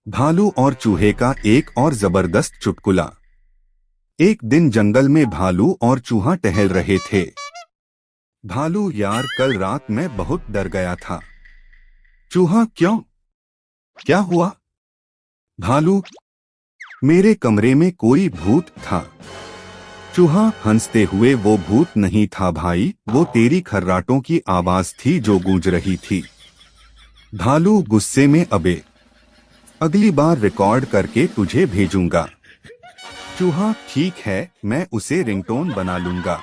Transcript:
भालू और चूहे का एक और जबरदस्त चुटकुला। एक दिन जंगल में भालू और चूहा टहल रहे थे। भालू, यार कल रात मैं बहुत डर गया था। चूहा, क्यों, क्या हुआ? भालू, मेरे कमरे में कोई भूत था। चूहा हंसते हुए, वो भूत नहीं था भाई, वो तेरी खर्राटों की आवाज थी जो गूंज रही थी। भालू गुस्से में, अबे, अगली बार रिकॉर्ड करके तुझे भेजूंगा। चूहा, ठीक है, मैं उसे रिंगटोन बना लूंगा।